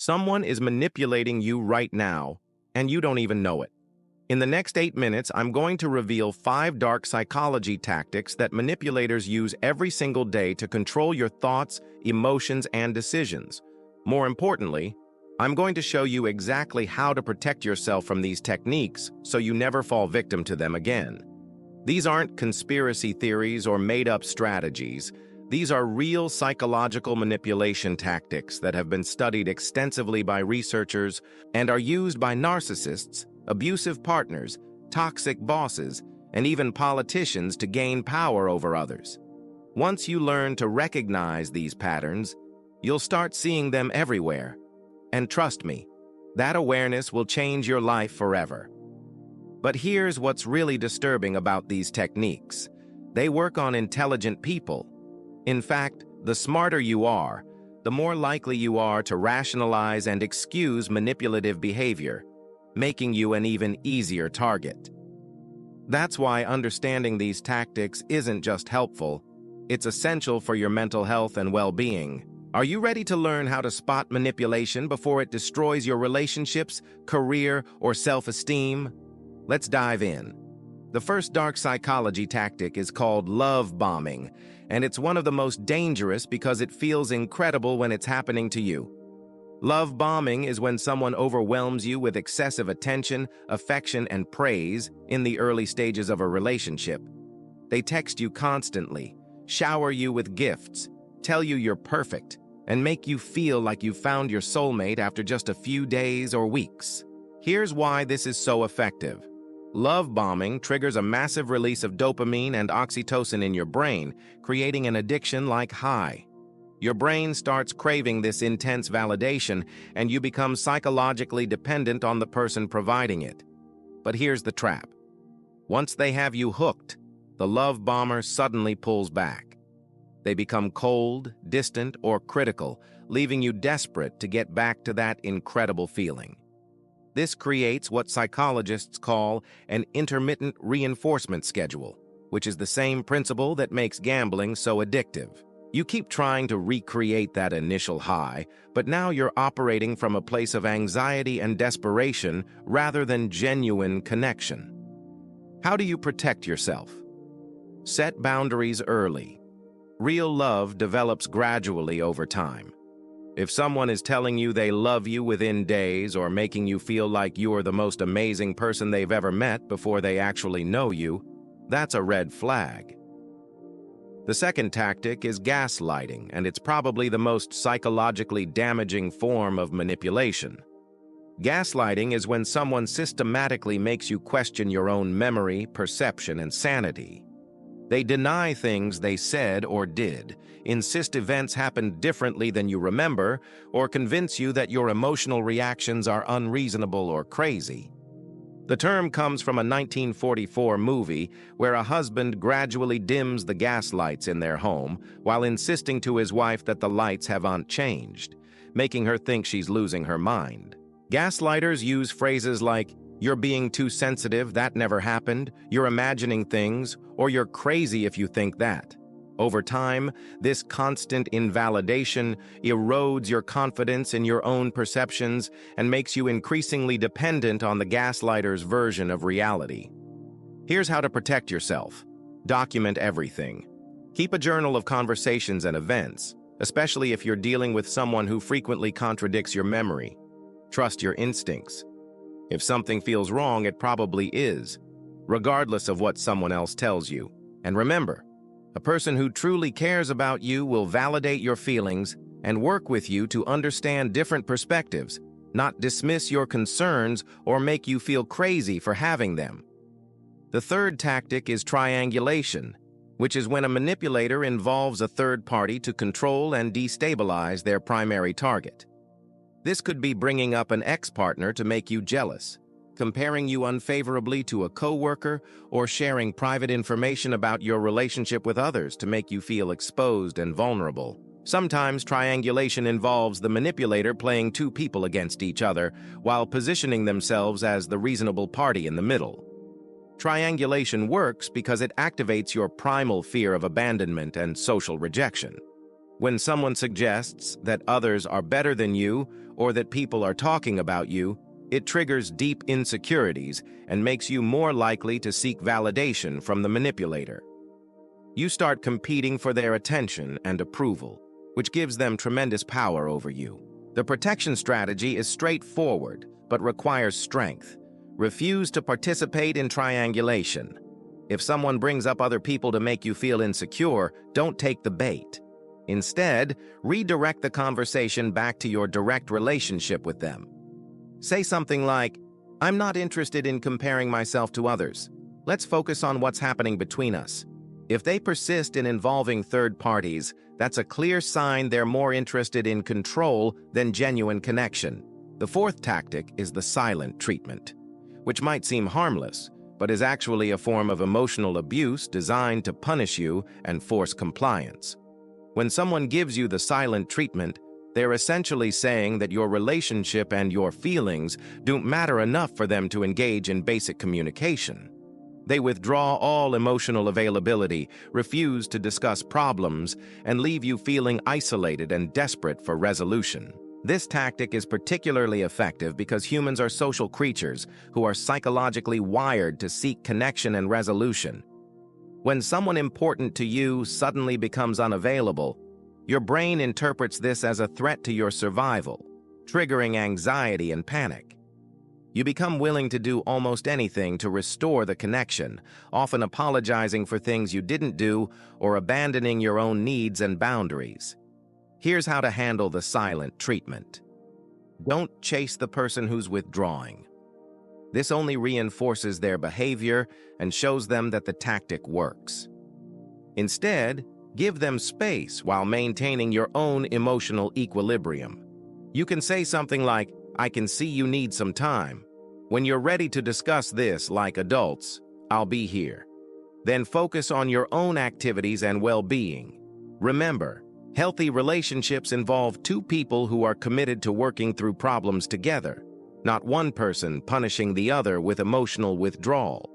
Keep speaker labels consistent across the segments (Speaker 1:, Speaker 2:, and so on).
Speaker 1: Someone is manipulating you right now, and you don't even know it. In the next 8 minutes, I'm going to reveal 5 dark psychology tactics that manipulators use every single day to control your thoughts, emotions, and decisions. More importantly, I'm going to show you exactly how to protect yourself from these techniques so you never fall victim to them again. These aren't conspiracy theories or made-up strategies. These are real psychological manipulation tactics that have been studied extensively by researchers and are used by narcissists, abusive partners, toxic bosses, and even politicians to gain power over others. Once you learn to recognize these patterns, you'll start seeing them everywhere. And trust me, that awareness will change your life forever. But here's what's really disturbing about these techniques. They work on intelligent people. In fact, the smarter you are, the more likely you are to rationalize and excuse manipulative behavior, making you an even easier target. That's why understanding these tactics isn't just helpful, it's essential for your mental health and well-being. Are you ready to learn how to spot manipulation before it destroys your relationships, career, or self-esteem? Let's dive in. The first dark psychology tactic is called love bombing, and it's one of the most dangerous because it feels incredible when it's happening to you. Love bombing is when someone overwhelms you with excessive attention, affection, and praise in the early stages of a relationship. They text you constantly, shower you with gifts, tell you you're perfect, and make you feel like you found your soulmate after just a few days or weeks. Here's why this is so effective. Love bombing triggers a massive release of dopamine and oxytocin in your brain, creating an addiction-like high. Your brain starts craving this intense validation, and you become psychologically dependent on the person providing it. But here's the trap. Once they have you hooked, the love bomber suddenly pulls back. They become cold, distant, or critical, leaving you desperate to get back to that incredible feeling. This creates what psychologists call an intermittent reinforcement schedule, which is the same principle that makes gambling so addictive. You keep trying to recreate that initial high, but now you're operating from a place of anxiety and desperation rather than genuine connection. How do you protect yourself? Set boundaries early. Real love develops gradually over time. If someone is telling you they love you within days or making you feel like you're the most amazing person they've ever met before they actually know you, that's a red flag. The second tactic is gaslighting, and it's probably the most psychologically damaging form of manipulation. Gaslighting is when someone systematically makes you question your own memory, perception, and sanity. They deny things they said or did, insist events happened differently than you remember, or convince you that your emotional reactions are unreasonable or crazy. The term comes from a 1944 movie where a husband gradually dims the gas lights in their home while insisting to his wife that the lights haven't changed, making her think she's losing her mind. Gaslighters use phrases like, "You're being too sensitive, that never happened," "You're imagining things," or "You're crazy if you think that." Over time, this constant invalidation erodes your confidence in your own perceptions and makes you increasingly dependent on the gaslighter's version of reality. Here's how to protect yourself. Document everything. Keep a journal of conversations and events, especially if you're dealing with someone who frequently contradicts your memory. Trust your instincts. If something feels wrong, it probably is, regardless of what someone else tells you. And remember, a person who truly cares about you will validate your feelings and work with you to understand different perspectives, not dismiss your concerns or make you feel crazy for having them. The third tactic is triangulation, which is when a manipulator involves a third party to control and destabilize their primary target. This could be bringing up an ex-partner to make you jealous, comparing you unfavorably to a coworker, or sharing private information about your relationship with others to make you feel exposed and vulnerable. Sometimes triangulation involves the manipulator playing two people against each other while positioning themselves as the reasonable party in the middle. Triangulation works because it activates your primal fear of abandonment and social rejection. When someone suggests that others are better than you or that people are talking about you, it triggers deep insecurities and makes you more likely to seek validation from the manipulator. You start competing for their attention and approval, which gives them tremendous power over you. The protection strategy is straightforward, but requires strength. Refuse to participate in triangulation. If someone brings up other people to make you feel insecure, don't take the bait. Instead, redirect the conversation back to your direct relationship with them. Say something like, "I'm not interested in comparing myself to others. Let's focus on what's happening between us." If they persist in involving third parties, that's a clear sign they're more interested in control than genuine connection. The fourth tactic is the silent treatment, which might seem harmless, but is actually a form of emotional abuse designed to punish you and force compliance. When someone gives you the silent treatment, they're essentially saying that your relationship and your feelings don't matter enough for them to engage in basic communication. They withdraw all emotional availability, refuse to discuss problems, and leave you feeling isolated and desperate for resolution. This tactic is particularly effective because humans are social creatures who are psychologically wired to seek connection and resolution. When someone important to you suddenly becomes unavailable, your brain interprets this as a threat to your survival, triggering anxiety and panic. You become willing to do almost anything to restore the connection, often apologizing for things you didn't do or abandoning your own needs and boundaries. Here's how to handle the silent treatment. Don't chase the person who's withdrawing. This only reinforces their behavior and shows them that the tactic works. Instead, give them space while maintaining your own emotional equilibrium. You can say something like, "I can see you need some time. When you're ready to discuss this like adults, I'll be here." Then focus on your own activities and well-being. Remember, healthy relationships involve two people who are committed to working through problems together, not one person punishing the other with emotional withdrawal.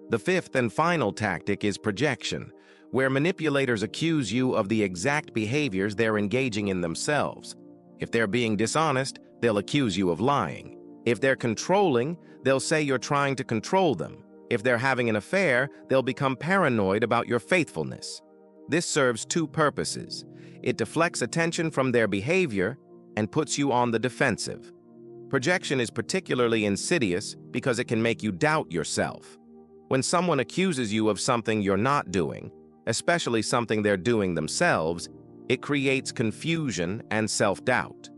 Speaker 1: The fifth and final tactic is projection, where manipulators accuse you of the exact behaviors they're engaging in themselves. If they're being dishonest, they'll accuse you of lying. If they're controlling, they'll say you're trying to control them. If they're having an affair, they'll become paranoid about your faithfulness. This serves two purposes. It deflects attention from their behavior and puts you on the defensive. Projection is particularly insidious because it can make you doubt yourself. When someone accuses you of something you're not doing, especially something they're doing themselves, it creates confusion and self-doubt.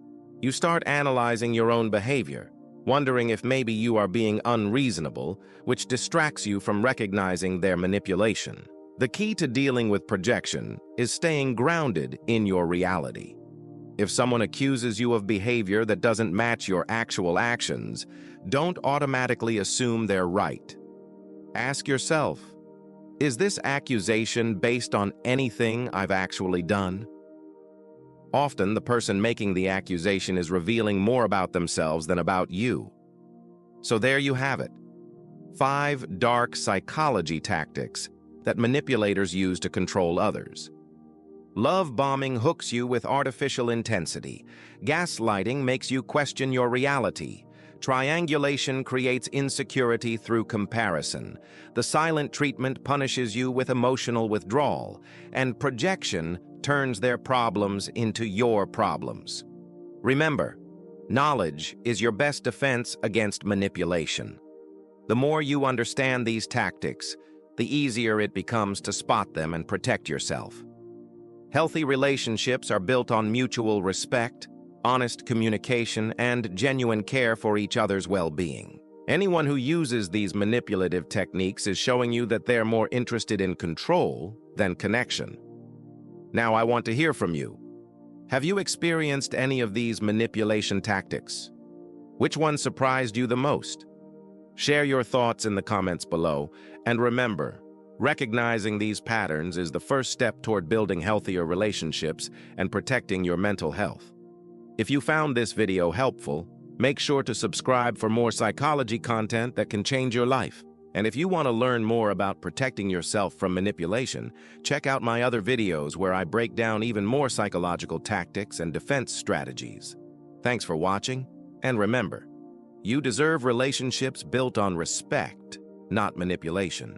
Speaker 1: You start analyzing your own behavior, wondering if maybe you are being unreasonable, which distracts you from recognizing their manipulation. The key to dealing with projection is staying grounded in your reality. If someone accuses you of behavior that doesn't match your actual actions, don't automatically assume they're right. Ask yourself, is this accusation based on anything I've actually done? Often, the person making the accusation is revealing more about themselves than about you. So there you have it. 5 dark psychology tactics that manipulators use to control others. Love bombing hooks you with artificial intensity. Gaslighting makes you question your reality. Triangulation creates insecurity through comparison. The silent treatment punishes you with emotional withdrawal. And projection turns their problems into your problems. Remember, knowledge is your best defense against manipulation. The more you understand these tactics, the easier it becomes to spot them and protect yourself. Healthy relationships are built on mutual respect, honest communication, and genuine care for each other's well-being. Anyone who uses these manipulative techniques is showing you that they're more interested in control than connection. Now I want to hear from you. Have you experienced any of these manipulation tactics? Which one surprised you the most? Share your thoughts in the comments below, and remember, recognizing these patterns is the first step toward building healthier relationships and protecting your mental health. If you found this video helpful, make sure to subscribe for more psychology content that can change your life. And if you want to learn more about protecting yourself from manipulation, check out my other videos where I break down even more psychological tactics and defense strategies. Thanks for watching, and remember, you deserve relationships built on respect, not manipulation.